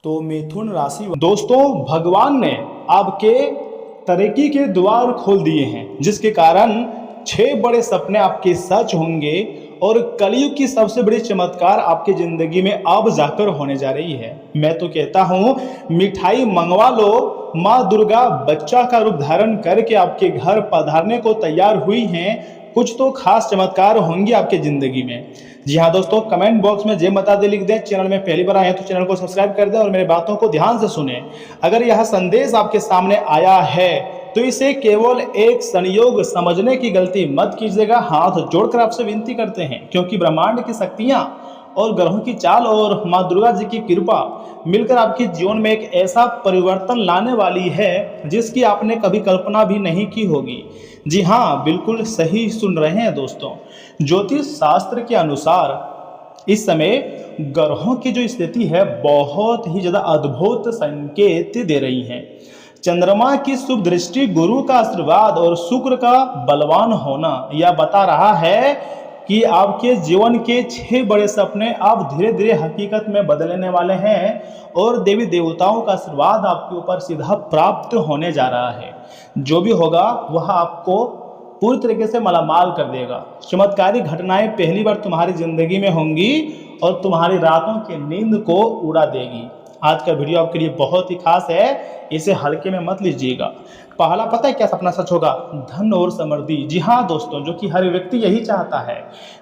तो मिथुन राशि दोस्तों, भगवान ने आपके तरक्की के द्वार खोल दिए हैं, जिसके कारण 6 बड़े सपने आपके सच होंगे और कलयुग की सबसे बड़ी चमत्कार आपकी जिंदगी में अब जाकर होने जा रही है। मैं तो कहता हूं, मिठाई मंगवा लो, माँ दुर्गा बच्चा का रूप धारण करके आपके घर पधारने को तैयार हुई हैं। कुछ तो खास चमत्कार होंगे आपके जिंदगी में। जी हाँ दोस्तों, कमेंट बॉक्स में जय माता दी लिख दें। चैनल में पहली बार आए हैं तो चैनल को सब्सक्राइब कर दें और मेरी बातों को ध्यान से सुनें। अगर यह संदेश आपके सामने आया है तो इसे केवल एक संयोग समझने की गलती मत कीजिएगा। हाथ जोड़कर आपसे विनती करते हैं, क्योंकि ब्रह्मांड की शक्तियां और ग्रहों की चाल और माँ दुर्गा जी की कृपा मिलकर आपके जीवन में एक ऐसा परिवर्तन लाने वाली है जिसकी आपने कभी कल्पना भी नहीं की होगी। जी हाँ, बिल्कुल सही सुन रहे हैं दोस्तों। ज्योतिष शास्त्र के अनुसार इस समय ग्रहों की जो स्थिति है बहुत ही ज़्यादा अद्भुत संकेत दे रही है। चंद्रमा की शुभ दृष्टि, गुरु का आशीर्वाद और शुक्र का बलवान होना यह बता रहा है कि आपके जीवन के 6 बड़े सपने अब धीरे धीरे हकीकत में बदलने वाले हैं और देवी देवताओं का आशीर्वाद आपके ऊपर सीधा प्राप्त होने जा रहा है। जो भी होगा वह आपको पूरी तरीके से मालामाल कर देगा। चमत्कारी घटनाएं पहली बार तुम्हारी जिंदगी में होंगी और तुम्हारी रातों की नींद को उड़ा देगी। आज का वीडियो आपके लिए बहुत ही खास है, इसे हल्के में मत लीजिएगा। पहला पता है क्या सपना सच होगा? धन और समृद्धि। जी हाँ दोस्तों, जो कि हर व्यक्ति यही चाहता है।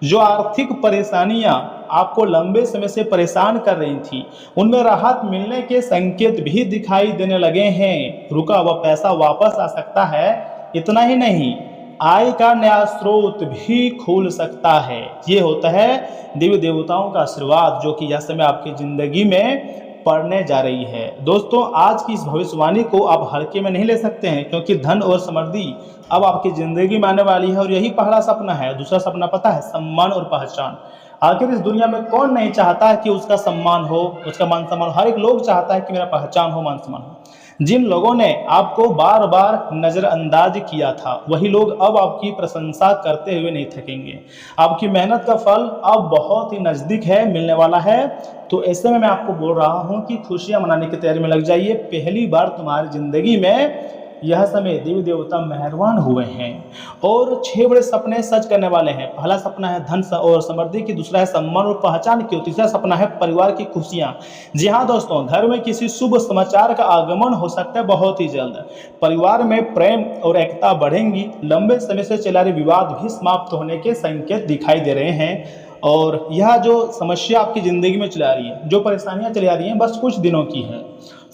जो आर्थिक परेशानियां आपको लंबे समय से परेशान कर रही थी, उनमें राहत मिलने के संकेत भी दिखाई देने लगे हैं। रुका हुआ पैसा वापस आ सकता है। इतना ही नहीं, आय का नया स्रोत भी खुल सकता है। ये होता है देवी देवताओं का आशीर्वाद, जो कि यह समय आपकी जिंदगी में पड़ने जा रही है। दोस्तों, आज की इस भविष्यवाणी को आप हल्के में नहीं ले सकते हैं, क्योंकि धन और समृद्धि अब आपकी जिंदगी में आने वाली है और यही पहला सपना है। दूसरा सपना पता है? सम्मान और पहचान। आखिर इस दुनिया में कौन नहीं चाहता है कि उसका सम्मान हो, उसका मान सम्मान हो? हर एक लोग चाहता है कि मेरा पहचान हो, मान सम्मान हो। जिन लोगों ने आपको बार बार नजरअंदाज किया था, वही लोग अब आपकी प्रशंसा करते हुए नहीं थकेंगे। आपकी मेहनत का फल अब बहुत ही नजदीक है, मिलने वाला है। तो ऐसे में मैं आपको बोल रहा हूं कि खुशियां मनाने की तैयारी में लग जाइए। पहली बार तुम्हारी जिंदगी में यह समय देवी देवता मेहरबान हुए हैं और 6 बड़े सपने सच करने वाले हैं। पहला सपना है धन और समृद्धि की, दूसरा है सम्मान और पहचान की, तीसरा सपना है परिवार की खुशियां। जी हाँ दोस्तों, घर में किसी शुभ समाचार का आगमन हो सकता है बहुत ही जल्द। परिवार में प्रेम और एकता बढ़ेंगी। लंबे समय से चला रहे विवाद भी समाप्त होने के संकेत दिखाई दे रहे हैं। और यह जो समस्या आपकी ज़िंदगी में चला रही है, जो परेशानियां चली आ रही हैं, बस कुछ दिनों की है।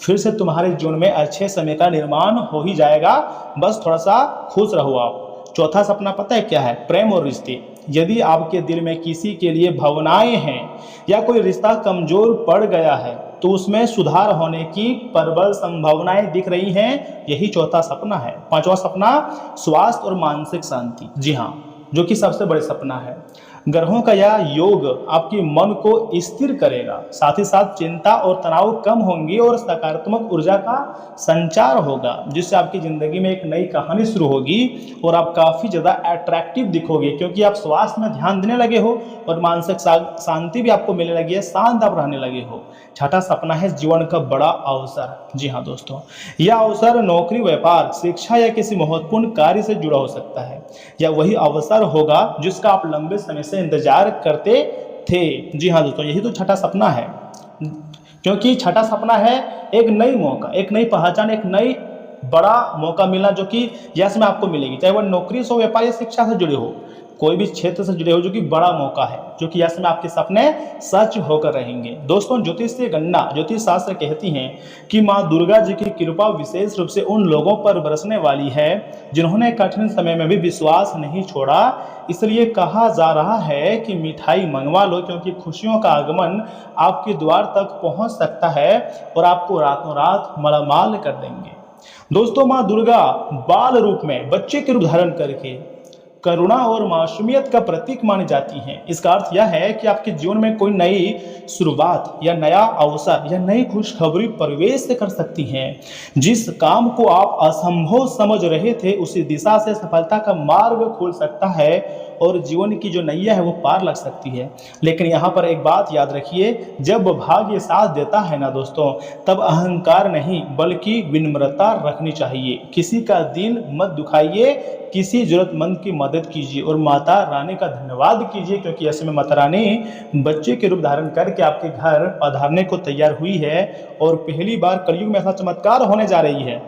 फिर से तुम्हारे जीवन में अच्छे समय का निर्माण हो ही जाएगा। बस थोड़ा सा खुश रहो आप। चौथा सपना पता है क्या है? प्रेम और रिश्ते। यदि आपके दिल में किसी के लिए भावनाएं हैं या कोई रिश्ता कमजोर पड़ गया है, तो उसमें सुधार होने की प्रबल संभावनाएं दिख रही हैं। यही चौथा सपना है। पांचवा सपना स्वास्थ्य और मानसिक शांति। जी हाँ, जो कि सबसे बड़े सपना है। ग्रहों का यह योग आपकी मन को स्थिर करेगा, साथ ही साथ चिंता और तनाव कम होंगी और सकारात्मक ऊर्जा का संचार होगा, जिससे आपकी जिंदगी में एक नई कहानी शुरू होगी और आप काफ़ी ज़्यादा अट्रैक्टिव दिखोगे, क्योंकि आप स्वास्थ्य में ध्यान देने लगे हो और मानसिक शांति भी आपको मिलने लगी है, शांत आप रहने लगे हो। छठा सपना है जीवन का बड़ा अवसर। जी हाँ दोस्तों, यह अवसर नौकरी, व्यापार, शिक्षा या किसी महत्वपूर्ण कार्य से जुड़ा हो सकता है। यह वही अवसर होगा जिसका आप लंबे समय से इंतजार करते थे। जी हाँ दोस्तों, यही तो छठा सपना है, क्योंकि छठा सपना है एक नई मौका, एक नई पहचान, एक नई बड़ा मौका मिलना, जो कि यश में आपको मिलेगी। चाहे वह नौकरी से हो, व्यापार या शिक्षा से जुड़े हो, कोई भी क्षेत्र से जुड़े हो, जो कि बड़ा मौका है, जो कि यश में आपके सपने सच होकर रहेंगे। दोस्तों, ज्योतिष से गणना, ज्योतिष शास्त्र कहती हैं कि माँ दुर्गा जी की कृपा विशेष रूप से उन लोगों पर बरसने वाली है जिन्होंने कठिन समय में भी विश्वास नहीं छोड़ा। इसलिए कहा जा रहा है कि मिठाई मंगवा लो, क्योंकि खुशियों का आगमन आपके द्वार तक पहुंच सकता है और आपको रातों रात मालामाल कर देंगे। दोस्तों, माँ दुर्गा बाल रूप में, बच्चे के रूप धारण करके करुणा और मासूमियत का प्रतीक मानी जाती हैं। इसका अर्थ यह है कि आपके जीवन में कोई नई शुरुआत या नया अवसर या नई खुशखबरी प्रवेश कर सकती हैं। जिस काम को आप असंभव समझ रहे थे, उसी दिशा से सफलता का मार्ग खुल सकता है और जीवन की जो नैया है वो पार लग सकती है। लेकिन यहाँ पर एक बात याद रखिए, जब भाग्य साथ देता है ना दोस्तों, तब अहंकार नहीं बल्कि विनम्रता रखनी चाहिए। किसी का दिल मत दुखाइए, किसी जरूरतमंद की मदद कीजिए और माता रानी का धन्यवाद कीजिए, क्योंकि ऐसे में माता रानी बच्चे के रूप धारण करके आपके घर पधारने को तैयार हुई है और पहली बार कलयुग में ऐसा चमत्कार होने जा रही है,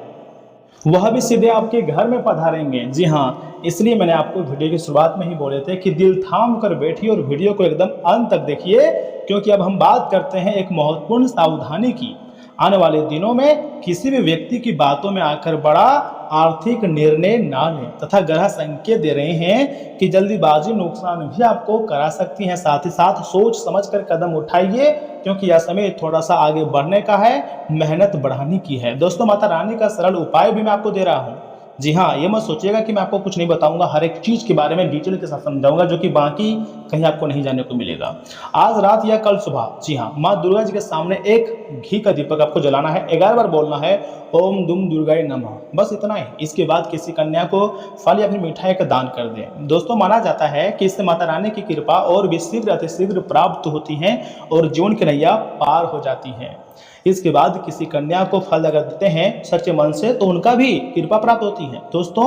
वह भी सीधे आपके घर में पधारेंगे। जी हाँ, इसलिए मैंने आपको वीडियो की शुरुआत में ही बोले थे कि दिल थाम कर बैठिए और वीडियो को एकदम अंत तक देखिए, क्योंकि अब हम बात करते हैं एक महत्वपूर्ण सावधानी की। आने वाले दिनों में किसी भी व्यक्ति की बातों में आकर बड़ा आर्थिक निर्णय ना लें, तथा ग्रह संकेत दे रहे हैं कि जल्दीबाजी नुकसान भी आपको करा सकती हैं। साथ ही साथ सोच समझकर कदम उठाइए, क्योंकि यह समय थोड़ा सा आगे बढ़ने का है, मेहनत बढ़ाने की है। दोस्तों, माता रानी का सरल उपाय भी मैं आपको दे रहा हूँ। जी हाँ, ये मत सोचिएगा कि मैं आपको कुछ नहीं बताऊंगा, हर एक चीज के बारे में डिटेल के साथ समझाऊंगा, जो कि बाकी कहीं आपको नहीं जानने को मिलेगा। आज रात या कल सुबह, जी हाँ, माँ दुर्गा जी के सामने एक घी का दीपक आपको जलाना है, 11 बार बोलना है ओम दुम दुर्गाय नमः, बस इतना ही। इसके बाद किसी कन्या को फल या फिर मिठाई का दान कर दें। दोस्तों, माना जाता है कि इससे माता रानी की कृपा और भी शीघ्र अतिशीघ्र प्राप्त होती है और जीवन की नैया पार हो जाती है। इसके बाद किसी कन्या को फल अगर देते हैं सच्चे मन से, तो उनका भी कृपा प्राप्त होती है। दोस्तों,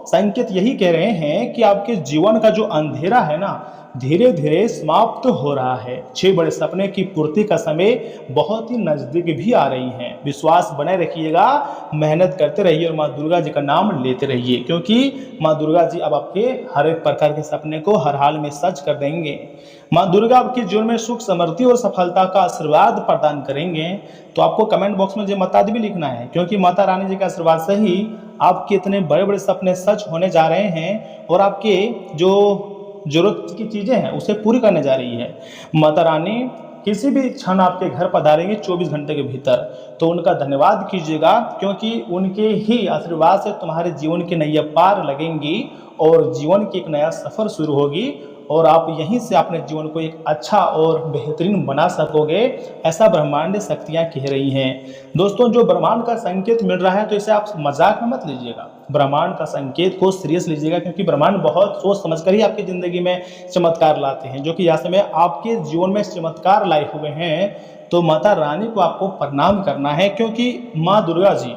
संकेत यही कह रहे हैं कि आपके जीवन का जो अंधेरा है ना, धीरे धीरे समाप्त हो रहा है। 6 बड़े सपने की पूर्ति का समय बहुत ही नजदीक भी आ रही है। विश्वास बनाए रखिएगा, मेहनत करते रहिए और माँ दुर्गा जी का नाम लेते रहिए, क्योंकि माँ दुर्गा जी अब आपके हर एक प्रकार के सपने को हर हाल में सच कर देंगे। माँ दुर्गा आपके जीवन में सुख, समृद्धि और सफलता का आशीर्वाद प्रदान करेंगे। तो आपको कमेंट बॉक्स में जय माता दी भी लिखना है, क्योंकि माता रानी जी के आशीर्वाद से ही आपके इतने बड़े बड़े सपने सच होने जा रहे हैं और आपके जो जरूरत की चीजें हैं उसे पूरी करने जा रही है। माता रानी किसी भी क्षण आपके घर पधारेंगे 24 घंटे के भीतर, तो उनका धन्यवाद कीजिएगा, क्योंकि उनके ही आशीर्वाद से तुम्हारे जीवन की नैया पार लगेंगी और जीवन की एक नया सफर शुरू होगी और आप यहीं से अपने जीवन को एक अच्छा और बेहतरीन बना सकोगे, ऐसा ब्रह्मांड शक्तियां कह रही हैं। दोस्तों, जो ब्रह्मांड का संकेत मिल रहा है तो इसे आप मजाक में मत लीजिएगा, ब्रह्मांड का संकेत को सीरियस लीजिएगा, क्योंकि ब्रह्मांड बहुत सोच समझकर ही आपकी जिंदगी में चमत्कार लाते हैं, जो कि यहाँ समय आपके जीवन में चमत्कार लाए हुए हैं। तो माता रानी को आपको प्रणाम करना है, क्योंकि माँ दुर्गा जी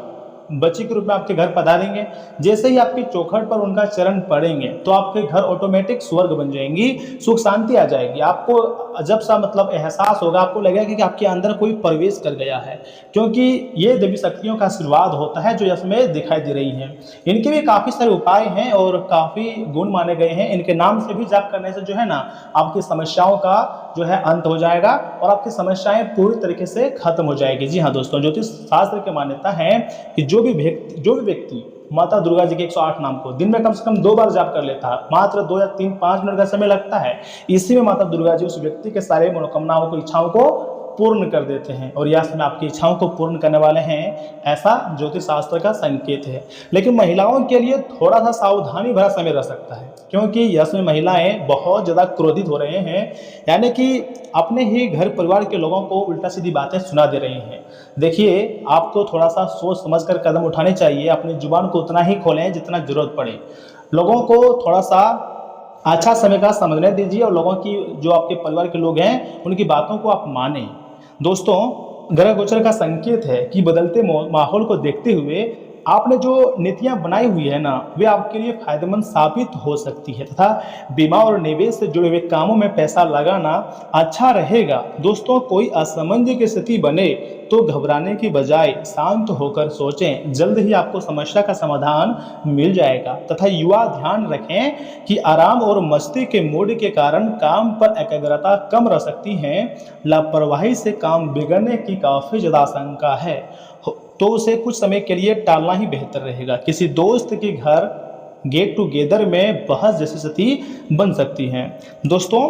बच्ची के रूप में आपके घर पधारेंगे। जैसे ही आपकी चौखट पर उनका चरण पड़ेंगे तो आपके घर ऑटोमेटिक स्वर्ग बन जाएंगी, सुख शांति आ जाएगी। आपको अजब सा मतलब एहसास होगा, आपको लगेगा कि आपके अंदर कोई प्रवेश कर गया है, क्योंकि ये देवी शक्तियों का आशीर्वाद होता है जो इसमें दिखाई दे रही है। इनके भी काफ़ी सारे उपाय हैं और काफ़ी गुण माने गए हैं। इनके नाम से भी जाप करने से जो है ना, आपकी समस्याओं का जो है अंत हो जाएगा और आपकी समस्याएं पूरी तरीके से खत्म हो जाएगी। जी हाँ दोस्तों, ज्योतिष शास्त्र की मान्यता है कि जो भी व्यक्ति माता दुर्गा जी के 108 नाम को दिन में कम से कम 2 बार जाप कर लेता है, मात्र 2 या 3 5 मिनट का समय लगता है, इसी में माता दुर्गा जी उस व्यक्ति के सारे मनोकामनाओं को, इच्छाओं को पूर्ण कर देते हैं और यह समय आपकी इच्छाओं को पूर्ण करने वाले हैं, ऐसा ज्योतिष शास्त्र का संकेत है। लेकिन महिलाओं के लिए थोड़ा सा सावधानी भरा समय रह सकता है, क्योंकि यह समय महिलाएं बहुत ज़्यादा क्रोधित हो रहे हैं, यानी कि अपने ही घर परिवार के लोगों को उल्टा सीधी बातें सुना दे रही हैं। देखिए, आपको थोड़ा सा सोच समझकर कदम उठाने चाहिए, अपनी जुबान को उतना ही खोलें जितना जरूरत पड़े, लोगों को थोड़ा सा अच्छा समय का समझने दीजिए और लोगों की, जो आपके परिवार के लोग हैं, उनकी बातों को आप मानें। दोस्तों, ग्रह गोचर का संकेत है कि बदलते माहौल को देखते हुए आपने जो नीतियां बनाई हुई है ना, वे आपके लिए फायदेमंद साबित हो सकती है तथा बीमा और निवेश से जुड़े हुए कामों में पैसा लगाना अच्छा रहेगा। दोस्तों, कोई असमंजस की स्थिति बने तो घबराने की बजाय शांत होकर सोचें, जल्द ही आपको समस्या का समाधान मिल जाएगा। तथा युवा ध्यान रखें कि आराम और मस्ती के मूड के कारण काम पर एकाग्रता कम रह सकती है। लापरवाही से काम बिगड़ने की काफ़ी ज़्यादा आशंका है, तो उसे कुछ समय के लिए टालना ही बेहतर रहेगा। किसी दोस्त के घर गेट टुगेदर में बहस जैसी स्थिति बन सकती है। दोस्तों,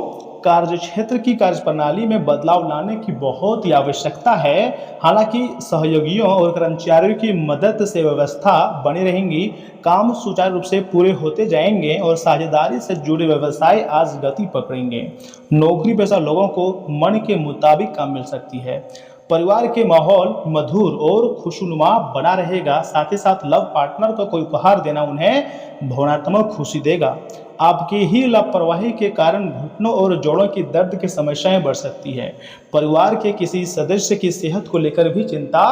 कार्य क्षेत्र की कार्यप्रणाली में बदलाव लाने की बहुत ही आवश्यकता है। हालांकि सहयोगियों और कर्मचारियों की मदद से व्यवस्था बनी रहेंगी, काम सुचारू रूप से पूरे होते जाएंगे और साझेदारी से जुड़े व्यवसाय आज गति पकड़ेंगे। नौकरी पेशा लोगों को मन के मुताबिक काम मिल सकती है। परिवार के माहौल मधुर और खुशनुमा बना रहेगा। साथ ही साथ लव पार्टनर को कोई उपहार देना उन्हें भावनात्मक खुशी देगा। आपकी ही लापरवाही के कारण घुटनों और जोड़ों की दर्द की समस्याएं बढ़ सकती है। परिवार के किसी सदस्य की सेहत को लेकर भी चिंता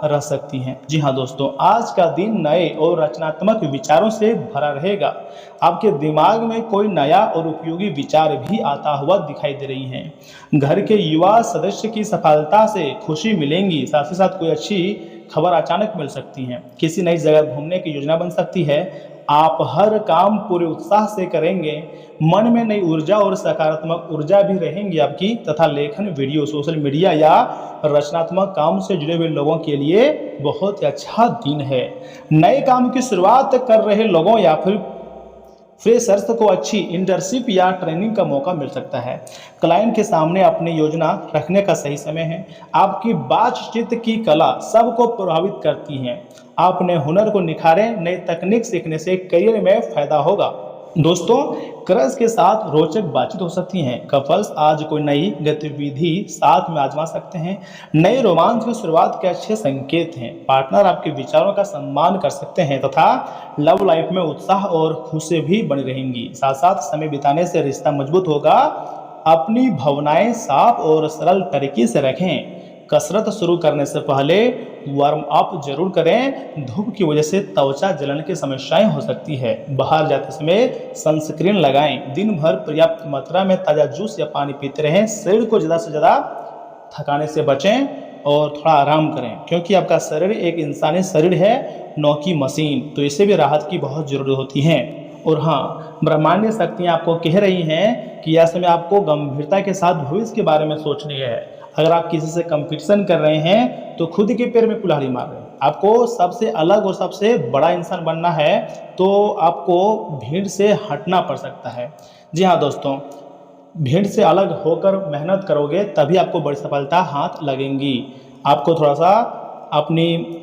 रह सकती है। जी हाँ दोस्तों, आज का दिन नए और रचनात्मक विचारों से भरा रहेगा। आपके दिमाग में कोई नया और उपयोगी विचार भी आता हुआ दिखाई दे रही है। घर के युवा सदस्य की सफलता से खुशी मिलेंगी, साथ ही साथ कोई अच्छी खबर अचानक मिल सकती है। किसी नई जगह घूमने की योजना बन सकती है। आप हर काम पूरे उत्साह से करेंगे। मन में नई ऊर्जा और सकारात्मक ऊर्जा भी रहेंगी आपकी, तथा लेखन, वीडियो, सोशल मीडिया या रचनात्मक काम से जुड़े हुए लोगों के लिए बहुत ही अच्छा दिन है। नए काम की शुरुआत कर रहे लोगों या फिर फ्रेशर्स को अच्छी इंटर्नशिप या ट्रेनिंग का मौका मिल सकता है। क्लाइंट के सामने अपनी योजना रखने का सही समय है। आपकी बातचीत की कला सबको प्रभावित करती है। आप अपने हुनर को निखारें। नई तकनीक सीखने से करियर में फायदा होगा। दोस्तों, क्रश के साथ रोचक बातचीत हो सकती है। कपल्स आज कोई नई गतिविधि साथ में आजमा सकते हैं। नए रोमांच की शुरुआत के अच्छे संकेत हैं। पार्टनर आपके विचारों का सम्मान कर सकते हैं तथा लव लाइफ में उत्साह और खुशी भी बनी रहेंगी। साथ साथ समय बिताने से रिश्ता मजबूत होगा। अपनी भावनाएं साफ और सरल तरीके से रखें। कसरत शुरू करने से पहले वार्म अप जरूर करें। धूप की वजह से त्वचा जलन की समस्याएं हो सकती है। बाहर जाते समय सनस्क्रीन लगाएं। दिन भर पर्याप्त मात्रा में ताज़ा जूस या पानी पीते रहें। शरीर को ज़्यादा से ज़्यादा थकाने से बचें और थोड़ा आराम करें, क्योंकि आपका शरीर एक इंसानी शरीर है, न कि मशीन। तो इससे भी राहत की बहुत ज़रूरत होती है। और हाँ, ब्रह्मांडीय शक्तियाँ आपको कह रही हैं कि यह समय आपको गंभीरता के साथ भविष्य के बारे में सोचनी है। अगर आप किसी से कंपटीशन कर रहे हैं तो खुद के पैर में कुल्हाड़ी मार रहे हैं। आपको सबसे अलग और सबसे बड़ा इंसान बनना है, तो आपको भीड़ से हटना पड़ सकता है। जी हाँ दोस्तों, भीड़ से अलग होकर मेहनत करोगे तभी आपको बड़ी सफलता हाथ लगेंगी। आपको थोड़ा सा अपनी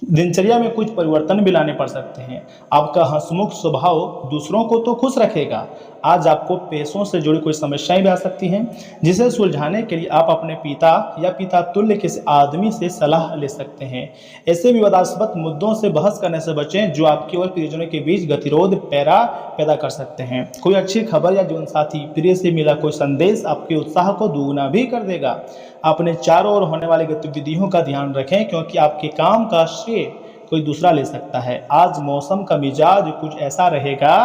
दिनचर्या में कुछ परिवर्तन भी लाने पड़ सकते हैं। आपका हंसमुख स्वभाव दूसरों को तो खुश रखेगा। आज आपको पैसों से जुड़ी कोई समस्याएं भी आ सकती हैं, जिसे सुलझाने के लिए आप अपने पिता या पिता तुल्य किसी आदमी से सलाह ले सकते हैं। ऐसे विवादास्पद मुद्दों से बहस करने से बचें जो आपके और प्रियजनों के बीच गतिरोध पैदा कर सकते हैं। कोई अच्छी खबर या जीवन साथी प्रिय से मिला कोई संदेश आपके उत्साह को दोगुना भी कर देगा। अपने चारों ओर होने वाली गतिविधियों का ध्यान रखें, क्योंकि आपके काम का श्रेय कोई दूसरा ले सकता है। आज मौसम का मिजाज कुछ ऐसा रहेगा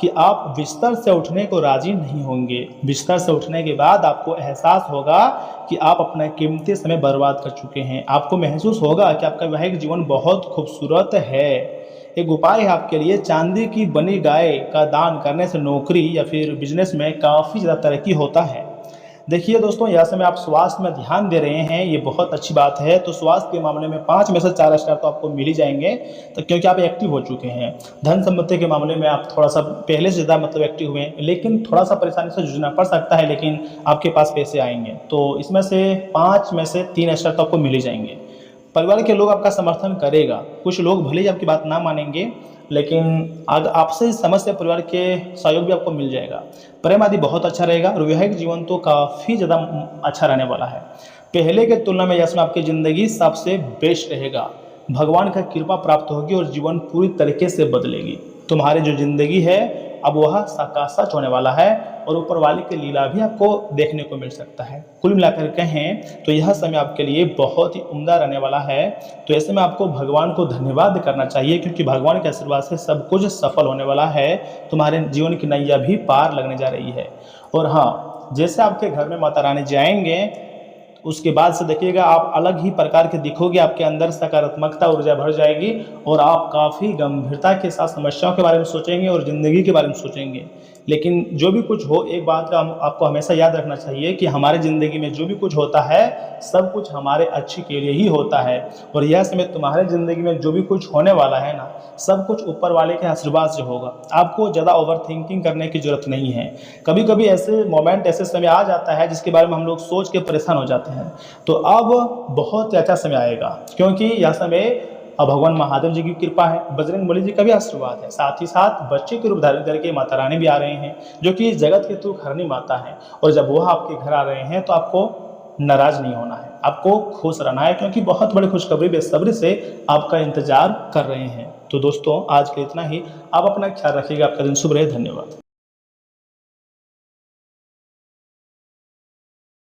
कि आप बिस्तर से उठने को राजी नहीं होंगे। बिस्तर से उठने के बाद आपको एहसास होगा कि आप अपना कीमती समय बर्बाद कर चुके हैं। आपको महसूस होगा कि आपका वैवाहिक जीवन बहुत खूबसूरत है। एक उपाय है आपके लिए, चांदी की बनी गाय का दान करने से नौकरी या फिर बिजनेस में काफ़ी ज़्यादा तरक्की होता है। देखिए दोस्तों, यह समय आप स्वास्थ्य में ध्यान दे रहे हैं, ये बहुत अच्छी बात है। तो स्वास्थ्य के मामले में 5 में से 4 स्टार तो आपको मिल ही जाएंगे, तो क्योंकि आप एक्टिव हो चुके हैं। धन संपत्ति के मामले में आप थोड़ा सा पहले से ज़्यादा एक्टिव हुए हैं, लेकिन थोड़ा सा परेशानी से जूझना पड़ सकता है, लेकिन आपके पास पैसे आएंगे। तो इसमें से 5 में से 3 स्टार तो आपको मिल ही जाएंगे। परिवार के लोग आपका समर्थन करेगा। कुछ लोग भले ही आपकी बात ना मानेंगे, लेकिन आपसे समझ से परिवार के सहयोग भी आपको मिल जाएगा। प्रेम आदि बहुत अच्छा रहेगा। और वैवाहिक जीवन तो काफ़ी ज़्यादा अच्छा रहने वाला है। पहले के तुलना में इसमें आपकी ज़िंदगी सबसे बेस्ट रहेगा। भगवान का कृपा प्राप्त होगी और जीवन पूरी तरीके से बदलेगी। तुम्हारी जो ज़िंदगी है अब वह सच होने वाला है, और ऊपर वाले की लीला भी आपको देखने को मिल सकता है। कुल मिलाकर कहें तो यह समय आपके लिए बहुत ही उम्दा रहने वाला है। तो ऐसे में आपको भगवान को धन्यवाद करना चाहिए, क्योंकि भगवान के आशीर्वाद से सब कुछ सफल होने वाला है। तुम्हारे जीवन की नैया भी पार लगने जा रही है। और हाँ, जैसे आपके घर में माता रानी जाएंगे, उसके बाद से देखिएगा आप अलग ही प्रकार के दिखोगे। आपके अंदर सकारात्मकता ऊर्जा भर जाएगी और आप काफ़ी गंभीरता के साथ समस्याओं के बारे में सोचेंगे और ज़िंदगी के बारे में सोचेंगे। लेकिन जो भी कुछ हो, एक बात का आपको हमेशा याद रखना चाहिए कि हमारे ज़िंदगी में जो भी कुछ होता है सब कुछ हमारे अच्छे के लिए ही होता है। और यह समय तुम्हारे ज़िंदगी में जो भी कुछ होने वाला है ना, सब कुछ ऊपर वाले के आशीर्वाद से होगा। आपको ज़्यादा ओवर थिंकिंग करने की ज़रूरत नहीं है। कभी कभी ऐसे मोमेंट, ऐसे समय आ जाता है जिसके बारे में हम लोग सोच के परेशान हो जाते हैं। तो अब बहुत अच्छा समय आएगा, क्योंकि यह समय अब भगवान महादेव जी की कृपा है, बजरंगबली जी का भी आशीर्वाद है। साथ ही साथ बच्चे के रूप धारण करके माता रानी भी आ रहे हैं, जो कि जगत के तू हरनी माता है। और जब वह आपके घर आ रहे हैं तो आपको नाराज नहीं होना है, आपको खुश रहना है, क्योंकि बहुत बड़ी खुशखबरी बेसब्री से आपका इंतजार कर रहे हैं। तो दोस्तों, आज के इतना ही। आप अपना ख्याल रखिएगा। आपका दिन शुभ रहे। धन्यवाद।